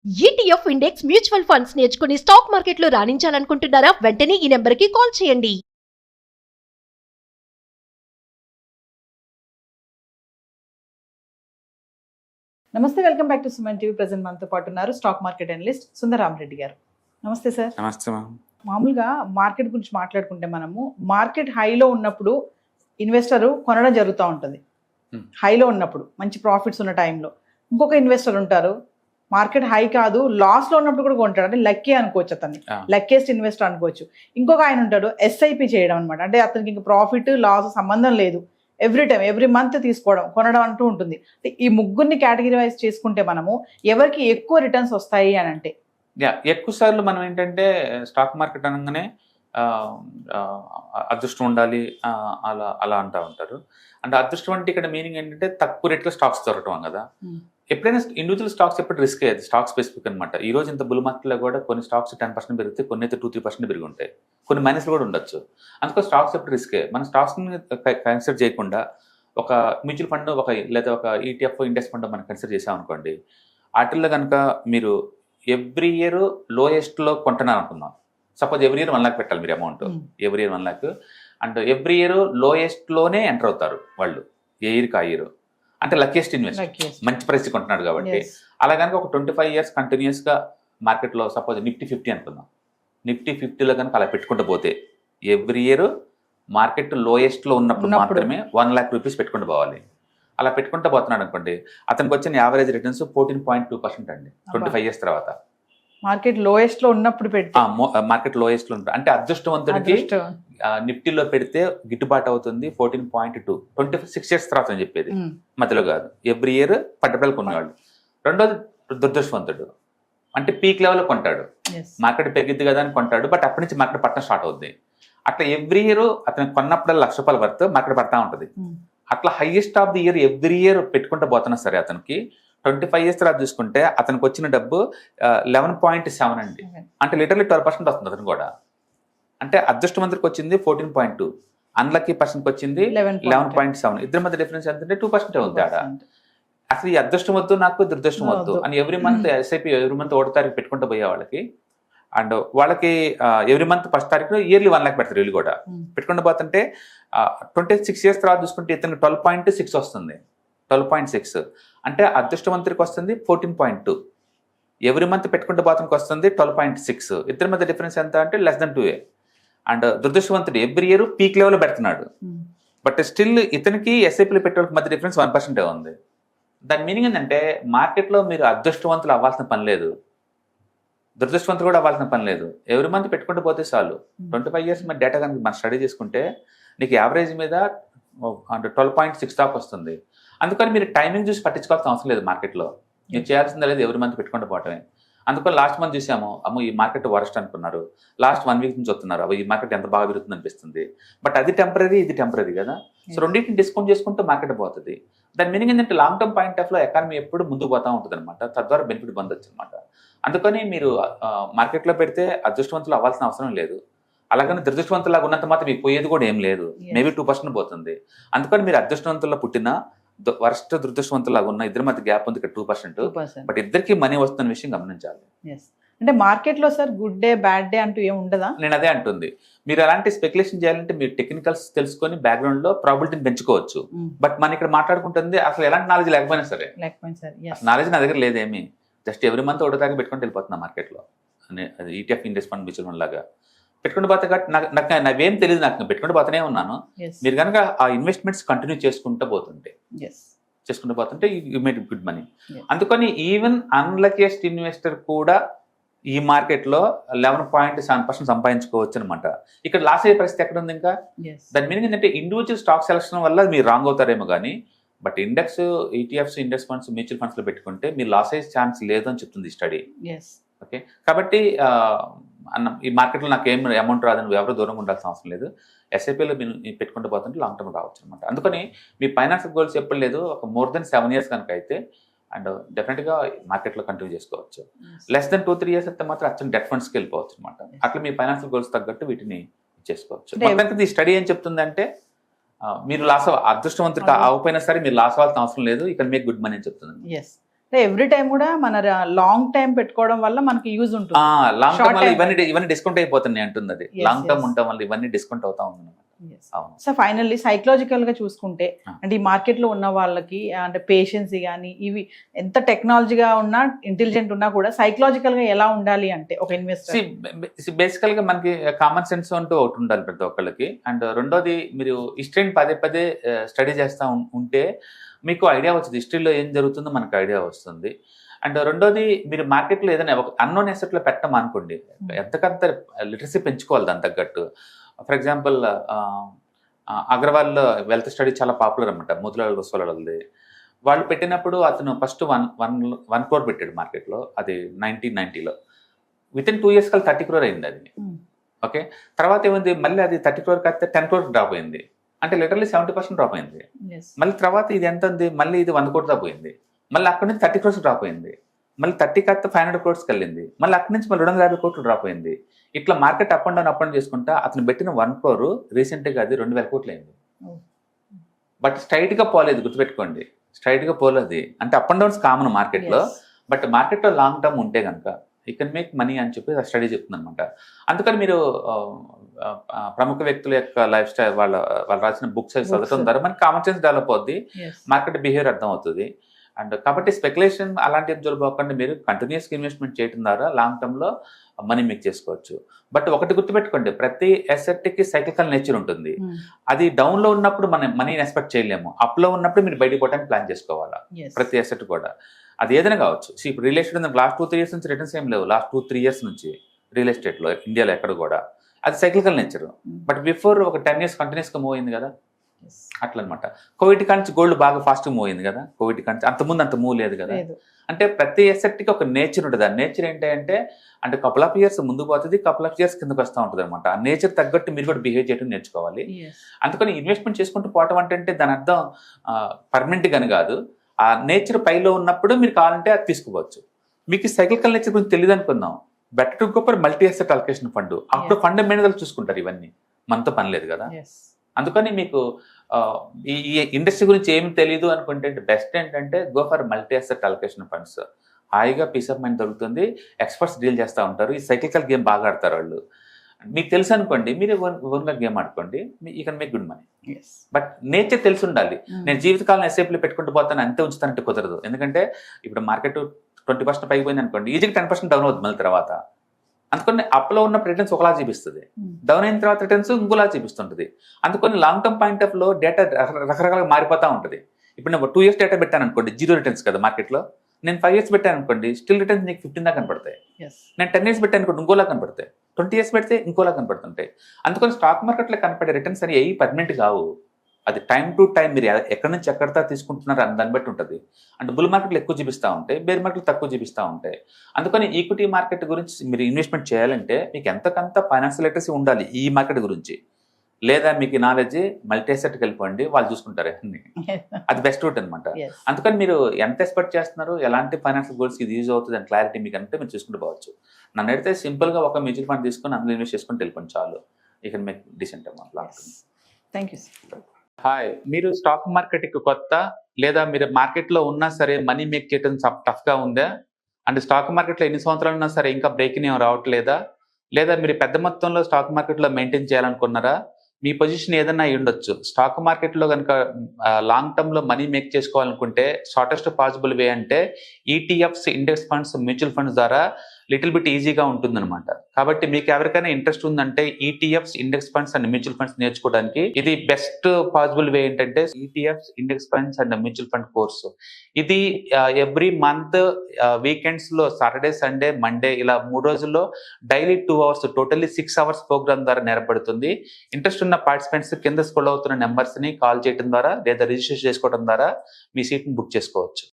ETF index mutual funds నేర్చుకుని stock మార్కెట్లో రాణించాలనుకుంటున్నారా? వెంటనే ఈ నెంబర్కి కాల్ చేయండి. నమస్తే, welcome back to Suman TV. Present మనతో పాటు ఉన్నారు స్టాక్ మార్కెట్ అనలిస్ట్ సుందరరామరెడ్డి గారు. నమస్తే సార్. నమస్తే మ్యామ్. మామూలుగా మార్కెట్ గురించి మాట్లాడుకుంటే మనము మార్కెట్ హైలో ఉన్నప్పుడు ఇన్వెస్టర్ కొనడం జరుగుతూ ఉంటుంది. హైలో ఉన్నప్పుడు మంచి ప్రాఫిట్స్ ఉన్న టైంలో ఇంకొక ఇన్వెస్టర్ ఉంటారు, మార్కెట్ హై కాదు లాస్లో ఉన్నప్పుడు కూడా కొంటాడు. అంటే లక్కీ అనుకోవచ్చు, అతన్ని లక్కీయెస్ట్ ఇన్వెస్టర్ అనుకోవచ్చు. ఇంకొక ఆయన ఉంటాడు ఎస్ఐపి చేయడం అనమాట. అంటే అతనికి ఇంకా ప్రాఫిట్ లాస్ సంబంధం లేదు, ఎవ్రీ టైం ఎవ్రీ మంత్ తీసుకోవడం కొనడం అంటూ ఉంటుంది. ఈ ముగ్గురిని కేటగిరైజ్ చేసుకుంటే మనము ఎవరికి ఎక్కువ రిటర్న్స్ వస్తాయి అని అంటే ఎక్కువ సార్లు మనం ఏంటంటే స్టాక్ మార్కెట్ అనగానే అదృష్టం ఉండాలి అలా అలా అంటూ ఉంటారు. అంటే అదృష్టం అంటే ఇక్కడ మీనింగ్ ఏంటంటే తక్కువ రేట్లో స్టాక్స్ దొరకటం కదా. ఎప్పుడైనా ఇండివిజువల్ స్టాక్స్ ఎప్పుడు రిస్క్ అయ్యేది, స్టాక్ స్పెసిఫిక్ అనమాట. ఈ రోజు ఇంత బుల్ మార్కెట్లో కూడా కొన్ని స్టాక్స్ 10% పెరిగితే కొన్ని అయితే 2-3% పెరిగి ఉంటాయి, కొన్ని మైనస్లు కూడా ఉండొచ్చు. అందుకో స్టాక్స్ ఎప్పుడు రిస్కే. మన స్టాక్స్ని కన్సిడర్ చేయకుండా ఒక మ్యూచువల్ ఫండ్ లేదా ఒక ఈటీఎఫ్ ఇండెక్స్ ఫండ్ మనం కన్సిడర్ చేసామనుకోండి, వాటిల్లో కనుక మీరు ఎవ్రీ ఇయర్ లోయెస్ట్లో కొంటున్నారు అనుకుందాం. సపోజ్ ఎవ్రీ ఇయర్ 1 lakh పెట్టాలి మీరు amount, every year 1 lakh. And every year లోయెస్ట్లోనే ఎంటర్ అవుతారు వాళ్ళు, ఏ ఇయర్కి ఆ ఇయర్. అంటే లక్కీయెస్ట్ ఇన్వెస్టర్, మంచి ప్రైస్ కొంటున్నాడు కాబట్టి. అలా కనుక ఒక 25 years కంటిన్యూస్గా మార్కెట్లో సపోజ్ నిఫ్టీ 50 అనుకుందాం, నిఫ్టీ 50లో కనుక అలా పెట్టుకుంటూ పోతే ఎవ్రీ ఇయర్ మార్కెట్ లోయెస్ట్లో ఉన్నప్పుడు మాత్రమే 1 lakh rupees పెట్టుకుంటూ పోవాలి. అలా పెట్టుకుంటూ పోతున్నాడు అనుకోండి, అతనికి వచ్చిన యావరేజ్ రిటర్న్స్ 14.2% అండి 25 years తర్వాత. మార్కెట్ లోయెస్ట్లో ఉన్నప్పుడు పెడితే మార్కెట్ లోయెస్ట్లో ఉంటుంది. అంటే అదృష్టవంతుడికి నిఫ్టీలో పెడితే గిట్టుబాటు అవుతుంది 14.2, 26 years తర్వాత అని చెప్పేది, మధ్యలో కాదు. ఎవ్రీ ఇయర్ పట్టుబడులు కొనేవాళ్ళు. రెండోది దురదృష్టవంతుడు, అంటే పీక్ లెవెల్లో కొంటాడు, మార్కెట్ పెరిగిద్ది కదా అని కొంటాడు, బట్ అప్పటి నుంచి మార్కెట్ పట్టడం స్టార్ట్ అవుద్ది. అట్లా ఎవ్రీ ఇయర్ అతను కొన్నప్పుడు ₹1,00,000 వర్త్ మార్కెట్ పడతా ఉంటుంది. అట్లా highest of the year every year పెట్టుకుంటూ పోతున్నా సరే అతనికి 25 years తర్వాత చూసుకుంటే అతనికి వచ్చిన డబ్బు 11.7 అండి. అంటే లిటర్లీ 12% వస్తుంది అతను కూడా. అంటే అదృష్టవంతుడికి వచ్చింది 14.2, అన్లక్కీ పర్సన్కి వచ్చింది 11.7. ఇద్దరి మధ్య డిఫరెన్స్ ఎంతంటే 2% ఉంది ఆడ. అసలు ఈ అదృష్టం వద్దు నాకు, దురదృష్టం వద్దు అని every month SIP every month 1వ తారీఖు పెట్టుకుంటూ పోయే వాళ్ళకి, అండ్ వాళ్ళకి ఎవ్రీ మంత్ 1st తారీఖులో ఇయర్లీ 1 lakh పెడతారు వీళ్ళు కూడా. పెట్టుకుంటూ పోతుంటే 26 years తర్వాత చూసుకుంటే ఇతనికి 12.6 వస్తుంది, 12.6. అంటే అదృష్టవంతుడికి వస్తుంది 14.2, ఎవ్రీ మంత్ పెట్టుకుంటూ పోతానికి వస్తుంది 12.6. ఇద్దరి మధ్య డిఫరెన్స్ ఎంత అంటే <2A. అండ్ దురదృష్టవంతుడు ఎవ్రీ ఇయర్ పీక్ లెవెల్లో పెడుతున్నాడు, బట్ స్టిల్ ఇతనికి ఎస్ఐపీలో పెట్టే మధ్య డిఫరెన్స్ 1% ఉంది. దాని మీనింగ్ ఏంటంటే మార్కెట్లో మీరు అదృష్టవంతులు అవ్వాల్సిన పని లేదు, దురదృష్టవంతులు కూడా అవ్వాల్సిన పని లేదు. ఎవ్రీ మంత్ పెట్టుకుంటూ పోతే చాలు. 25 years మీద డేటా కనుక మనం స్టడీ చేసుకుంటే నీకు యావరేజ్ మీద 12.6 దాకా వస్తుంది. అందుకని మీరు టైమింగ్ చూసి పట్టించుకోవాల్సిన అవసరం లేదు మార్కెట్లో. మీరు చేయాల్సిందే లేదు, ఎవ్రీ మంత్ పెట్టుకుంటూ పోవటమే. అందుకని లాస్ట్ మంత్ చూసాము, అమ్మో ఈ మార్కెట్ వరస్ట్ అనుకున్నారు, లాస్ట్ 1 week నుంచి వస్తున్నారు, అవి ఈ మార్కెట్ ఎంత బాగా పెరుగుతుంది అనిపిస్తుంది. బట్ అది టెంపరీ, ఇది టెంపరీ కదా. సో రెండింటిని డిస్కౌంట్ చేసుకుంటూ మార్కెట్ పోతుంది. దాని మీనింగ్ ఏంటంటే లాంగ్ టర్మ్ పాయింట్ ఆఫ్ లో ఎకానమీ ఎప్పుడు ముందుకు పోతా ఉంటుంది అనమాట, తద్వారా బెనిఫిట్ పొందొచ్చు అనమాట. అందుకని మీరు మార్కెట్లో పెడితే అదృష్టవంతులు అవ్వాల్సిన అవసరం లేదు. అలాగని దురదృష్టవంతులాగా ఉన్నంత మాత్రం మీకు పోయేది కూడా ఏం లేదు, మేబీ 2% పోతుంది. అందుకని మీరు అదృష్టవంతుల్లో పుట్టిన వరస్ట్ దురదృష్టవంతులాగా ఉన్న ఇద్దరి మధ్య గ్యాప్ ఉంది ఇక్కడ 2%. బట్ ఇద్దరికి మనీ వస్తున్న విషయం గమనించాలి. అంటే మార్కెట్ లో sir good day bad day అంటూ ఏమి ఉండదా? నేను అదే అంటుంది. మీరు అలాంటి స్పెక్యులేషన్ చేయాలంటే మీరు టెక్నికల్స్ తెలుసుకొని బ్యాక్గ్రౌండ్ లో ప్రాబిలిటీని పెంచుకోవచ్చు. బట్ మన ఇక్కడ మాట్లాడుకుంటుంది అసలు ఎలాంటి నాలెడ్జ్ లేకపోయినా సరే, నాలెడ్జ్ నా దగ్గర లేదేమి, జస్ట్ ఎవ్రీ మంత్ 1వ తారీఖు పెట్టుకుంటూ వెళ్ళిపోతున్నా మార్కెట్లో. ETF index fund mutual fund లాగా పెట్టుకుంటూ పోతే నాకు నావేం తెలియదు, నాకు పెట్టుకుంటూ పోతూనే ఉన్నాను. మీరు కనుక ఆ ఇన్వెస్ట్మెంట్స్ కంటిన్యూ చేసుకుంటూ పోతుంటే యూ మేడ్ గుడ్ మనీ. అందుకని ఈవెన్ అన్లక్కీయెస్ట్ ఇన్వెస్టర్ కూడా ఈ మార్కెట్లో 11.7% సంపాదించుకోవచ్చు అనమాట. ఇక్కడ లాస్ అయ్యే పరిస్థితి ఎక్కడ ఉంది ఇంకా? దాని మీనింగ్ ఏంటంటే ఇండివిజువల్ స్టాక్ సెలక్షన్ వల్ల మీరు రాంగ్ అవుతారేమో కానీ, but index, ETFs, index funds, mutual funds లో పెట్టుకుంటే మీరు లాస్ అయ్యే ఛాన్స్ లేదు అని చెప్తుంది స్టడీ. ఓకే, కాబట్టి ఈ మార్కెట్లో నాకు ఏం అమౌంట్ రాదని ఎవరు దూరంగా ఉండాల్సిన అవసరం లేదు. ఎస్ఐపీలో మీరు పెట్టుకుంటూ పోతుంటే లాంగ్ టర్మ్ రావచ్చు అనమాట. అందుకని మీ ఫైనాన్షియల్ గోల్స్ ఎప్పుడు లేదు, ఒక more than 7 years కనుక అయితే అండ్ డెఫినెట్గా మార్కెట్లో కంటిన్యూ చేసుకోవచ్చు. లెస్ దెన్ 2-3 years అయితే మాత్రం అచ్చం డెట్ ఫండ్స్కి వెళ్ళిపోవచ్చు అనమాట. అట్లా మీ ఫైనాన్షియల్ గోల్స్ తగ్గట్టు వీటిని చేసుకోవచ్చు. మొత్తానికి ఈ స్టడీ ఏం చెప్తుందంటే మీరు లాస్ అదృష్టవంతుడికి అవ్వకపోయినా సరే మీరు లాస్ అవ్వాల్సిన అవసరం లేదు, ఇక్కడ మీకు గుడ్ మనీ అని చెప్తుంది. ఎవ్రీ టైం కూడా మన లాంగ్ టైం పెట్టుకోవడం వల్ల మనకి యూజ్ ఉంటుంది. లాంగ్ Short టర్మ్ వల్ల time. ఇవన్నీ డిస్కౌంట్ అయిపోతున్నాయి అంటుంది అది. Yes, long term yes. ఉండటం వల్ల ఇవన్నీ డిస్కౌంట్ అవుతా ఉంది. అవును. సో ఫైనల్లీ సైకలాజికల్ గా చూసుకుంటే Ah. అంటే ఈ మార్కెట్ లో ఉన్న వాళ్ళకి అంటే పేషెన్స్ కానీ ఇవి ఎంత టెక్నాలజీగా ఉన్నా ఇంటెలిజెంట్ ఉన్నా కూడా సైకలాజికల్ గా ఎలా ఉండాలి అంటే ఒక ఇన్వెస్టర్ బేసికల్ గా మనకి కామన్ సెన్స్ అంటూ ఒకటి ఉండాలి ప్రతి ఒక్కళ్ళకి. అండ్ రెండోది మీరు హిస్టరీని పదే పదే స్టడీ చేస్తూ ఉంటే మీకు ఐడియా వస్తుంది, హిస్టరీలో ఏం జరుగుతుందో మనకు ఐడియా వస్తుంది. అండ్ రెండోది మీరు మార్కెట్లో ఏదైనా ఒక అన్నోన్ అసెట్లో పెట్టడం అనుకోండి, ఎంతకంత లిటరసీ పెంచుకోవాలి దాని తగ్గట్టు. For example Agarwal wealth study చాలా పాపులర్ అనమాట, మోతిలాల్ ఒస్వాల్ వాళ్ళది. వాళ్ళు పెట్టినప్పుడు అతను ఫస్ట్ 1 crore పెట్టాడు మార్కెట్లో, అది 1990లో. వితిన్ 2 years కల్లా 30 crore అయింది అది. ఓకే, తర్వాత ఏమైంది, మళ్ళీ అది 30 crore కాస్తే 10 crore డ్రాప్ అయింది, అంటే లిటరల్లీ 70% డ్రాప్ అయింది. మళ్ళీ తర్వాత ఇది ఎంత ఉంది, మళ్ళీ ఇది 1 crore దాకా పోయింది, మళ్ళీ అక్కడి నుంచి 30 crores డ్రాప్ అయింది, మళ్ళీ 30 కాస్త 500 crores వెళ్ళింది, మళ్ళీ అక్కడి నుంచి మళ్ళీ 250 crores డ్రాప్ అయింది. ఇట్లా మార్కెట్ అప్ అండ్ డౌన్ చేసుకుంటా అతను పెట్టిన 1 crore రీసెంట్గా అది 2000 crores అయింది. బట్ స్ట్రైట్ గా పోలేదు, గుర్తుపెట్టుకోండి, స్ట్రైట్ గా పోలేదు. అంటే అప్ అండ్ డౌన్స్ కామన్ మార్కెట్లో, బట్ మార్కెట్లో లాంగ్ టర్మ్ ఉంటే కనుక యూ కెన్ మేక్ మనీ అని చెప్పి స్టడీ చెప్తుంది అనమాట. అందుకని మీరు ప్రముఖ వ్యక్తుల యొక్క లైఫ్ స్టైల్ వాళ్ళు రాసిన బుక్స్ చదవడం ద్వారా మనకి కామన్ సెన్స్ డెవలప్ అవుద్ది, మార్కెట్ బిహేవియర్ అర్థం అవుతుంది. అండ్ కాబట్టి స్పెక్యులేషన్ అలాంటి జరగకుండా మీరు కంటిన్యూస్గా ఇన్వెస్ట్మెంట్ చేయడం ద్వారా లాంగ్ టర్మ్లో మనీ మేక్ చేసుకోవచ్చు. బట్ ఒకటి గుర్తుపెట్టుకోండి, ప్రతి అసెట్కి సైక్లికల్ నేచర్ ఉంటుంది. అది డౌన్లో ఉన్నప్పుడు మనం మనీని ఎక్స్పెక్ట్ చేయలేము, అప్లో ఉన్నప్పుడు మీరు బయటకు పోవడానికి ప్లాన్ చేసుకోవాలా. ప్రతి అసెట్ కూడా అది ఏదైనా కావచ్చు. ఇప్పుడు రియల్ ఎస్టేట్ లాస్ట్ 2-3 years నుంచి రిటర్న్స్ ఏం లేవు, లాస్ట్ 2-3 years నుంచి రియల్ ఎస్టేట్లో ఇండియాలో ఎక్కడ కూడా అది సైక్లికల్ నేచర్. బట్ బిఫోర్ ఒక 10 years కంటిన్యూస్గా మూవ్ అయింది కదా, అట్లా అనమాట. కోవిడ్ కాంచి గోల్డ్ బాగా ఫాస్ట్ మూవ్ అయింది కదా, కోవిడ్ కాంచి అంతకుముందు అంత మూవ్ లేదు కదా. అంటే ప్రతి అసెట్కి ఒక నేచర్ ఉంటుంది. ఆ నేచర్ ఏంటంటే అంటే కపుల్ ఆఫ్ ఇయర్స్ ముందుకు పోతుంది, కపుల్ ఆఫ్ ఇయర్స్ కిందకు వస్తూ ఉంటుంది అనమాట. ఆ నేచర్ తగ్గట్టు మీరు కూడా బిహేవ్ చేయడం నేర్చుకోవాలి. అందుకని ఇన్వెస్ట్మెంట్ చేసుకుంటూ పోవటం అంటే దాని అర్థం పర్మనెంట్ అని కాదు. ఆ నేచర్ పైలో ఉన్నప్పుడు మీరు కావాలంటే అది తీసుకోవచ్చు. మీకు సైక్లికల్ నేచర్ గురించి తెలియదు అనుకుందాం, better to go for multi asset allocation fund. అప్పుడు ఫండమెంటల్ చూసుకుంటారు, ఇవన్నీ మనతో పని లేదు కదా. అందుకని మీకు ఈ ఇండస్ట్రీ గురించి ఏమి తెలియదు అనుకుంటే బెస్ట్ ఏంటంటే go for multi asset allocation funds. హాయిగా పీస్ ఆఫ్ మైండ్ దొరుకుతుంది, ఎక్స్పర్ట్స్ డీల్ చేస్తూ ఉంటారు. ఈ సైక్లికల్ గేమ్ బాగా ఆడతారు వాళ్ళు. మీకు తెలుసు అనుకోండి, మీరు ఓన్గా గేమ్ ఆడుకోండి, you can make good money. But nature తెలిసి ఉండాలి. నేను జీవితకాలం ఎస్ఐపీలో పెట్టుకుంటూ పోతాను అంతే ఉంచుతానంటే కుదరదు. ఎందుకంటే ఇప్పుడు మార్కెట్ 20% పైకి పోయింది అనుకోండి, ఈజీగా 10% డౌన్ అవుతుంది మళ్ళీ తర్వాత. అందుకని అప్లో ఉన్న రిటర్న్స్ ఒకలా చూపిస్తుంది, డౌన్ అయిన తర్వాత రిటర్న్స్ ఇంకోలా చూపిస్తుంటుంది. అందుకని లాంగ్ టర్మ్ పాయింట్ ఆఫ్ లో డేటా రకరకాలుగా మారిపోతూ ఉంటుంది. ఇప్పుడు నేను 2 years డేటా పెట్టాను అనుకోండి, 0 రిటర్న్స్ కదా మార్కెట్లో. నేను 5 years పెట్టాను అనుకోండి, స్టిల్ రిటర్న్స్ నీకు 15 దాకా కనపడతాయి. నేను 10 years పెట్టాను అనుకోండి, ఇంకోలా కనపడతాయి. 20 years పెడితే ఇంకోలా కనపడుతుంటాయి. అందుకని స్టాక్ మార్కెట్లో కనపడే రిటర్న్స్ అని ఏ పర్మనెంట్ కావు. అది టైం టు టైం మీరు ఎక్కడి నుంచి ఎక్కడితో తీసుకుంటున్నారు అని దాన్ని బట్టి ఉంటుంది. అంటే బుల్ మార్కెట్లు ఎక్కువ చూపిస్తూ ఉంటాయి, బేర్ మార్కెట్లు తక్కువ చూపిస్తూ ఉంటాయి. అందుకని ఈక్విటీ మార్కెట్ గురించి మీరు ఇన్వెస్ట్మెంట్ చేయాలంటే మీకు ఎంతకంత ఫైనాన్షియల్ లిటరసీ ఉండాలి ఈ మార్కెట్ గురించి. లేదా మీకు నాలెడ్జ్ మల్టీ అసెట్కి వెళ్ళిపోండి, వాళ్ళు చూసుకుంటారు అన్ని. అది బెస్ట్ రూట్ అనమాట. అందుకని మీరు ఎంత ఎక్స్పెక్ట్ చేస్తున్నారు, ఎలాంటి ఫైనాన్షియల్ గోల్స్ ఇది యూజ్ అవుతుంది అని క్లారిటీ మీకు అంటే మీరు చూసుకుంటూ పోవచ్చు. నన్ను అడిగితే సింపుల్గా ఒక మ్యూచువల్ ఫండ్ తీసుకొని అందులో ఇన్వెస్ట్ చేసుకొని వెళ్ళిపోండి చాలు. You can make decent amount. Thank you. Hi, మీరు స్టాక్ మార్కెట్కి కొత్త, లేదా మీరు మార్కెట్లో ఉన్నా సరే మనీ మేక్ చేయడం టఫ్గా ఉందా? అంటే స్టాక్ మార్కెట్లో ఎన్ని సంవత్సరాలు ఉన్నా సరే ఇంకా బ్రేకింగ్ ఏం రావట్లేదా? లేదా మీరు పెద్ద మొత్తంలో స్టాక్ మార్కెట్లో మెయింటైన్ చేయాలనుకున్నారా? మీ పొజిషన్ ఏదైనా అయి ఉండొచ్చు. స్టాక్ మార్కెట్లో కనుక లాంగ్ టర్మ్లో మనీ మేక్ చేసుకోవాలనుకుంటే షార్టెస్ట్ పాసిబుల్ వే అంటే ETFs, index funds, mutual funds ద్వారా లిటిల్ బిట్ ఈజీగా ఉంటుందన్నమాట. కాబట్టి మీకు ఎవరికైనా ఇంట్రెస్ట్ ఉందంటే ETFs, index funds and mutual funds నేర్చుకోవడానికి ఇది బెస్ట్ పాసిబుల్ వే ఏంటంటే ETFs, index funds and mutual fund course. ఇది ఎవ్రీ మంత్ వీకెండ్స్ లో సాటర్డే, సండే, మండే ఇలా 3 రోజుల్లో daily 2 hours totally 6 hours programme ద్వారా నేర్పడుతుంది. ఇంట్రెస్ట్ ఉన్న పార్టిసిపెంట్స్ కింద స్క్రోల్ అవుతున్న నెంబర్స్ ని కాల్ చేయడం ద్వారా లేదా రిజిస్టర్ చేసుకోవడం ద్వారా మీ సీట్ ని బుక్ చేసుకోవచ్చు.